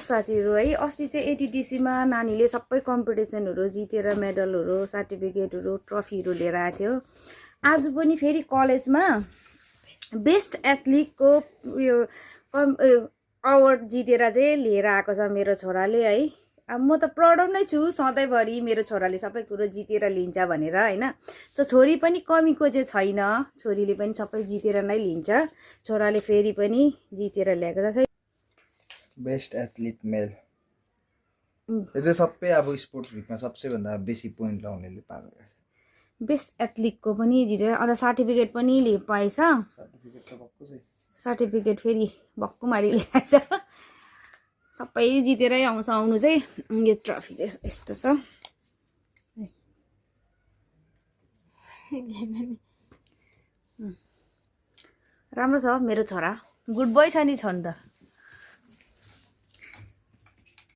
साथीहरू है अस्ति चाहिँ एटिटिसीमा नानीले सबै कम्पिटिसनहरू जितेर मेडलहरू सर्टिफिकेटहरू ट्रफीहरू लिएर आएको थियो। आज पनि फेरि कलेजमा बेस्ट एथलिटको उयो अवार्ड जितेर चाहिँ लिएर आएको छ मेरो छोराले है। अब म त प्राउड नै छु सधैँभरि मेरो छोराले सबै कुरो जितेर लिन्छ भनेर हैन। त छोरी पनि कमीको चाहिँ छैन, छोरीले पनि सबै जितेर नै लिन्छ। छोराले फेरि पनि जितेर ल्याएको छ। बेस्ट एथलिट मेल यो चाहिँ सबै अब स्पोर्ट्स विकमा सबैभन्दा बेसी पोइन्ट ल्याउनेले पाएको छ। बेस्ट एथलिटको पनि जितेर अनि सर्टिफिकेट पनि पाएछ। सर्टिफिकेट त भक्कु छ, सर्टिफिकेट फेरि भक्कु मारी ल्याएछ। सबै जितेरै आउँछ आउनु चाहिँ। यो ट्रफी चाहिँ यस्तो छ। राम्रो छ मेरो छोरा, गुड बोय छ नि छन् त।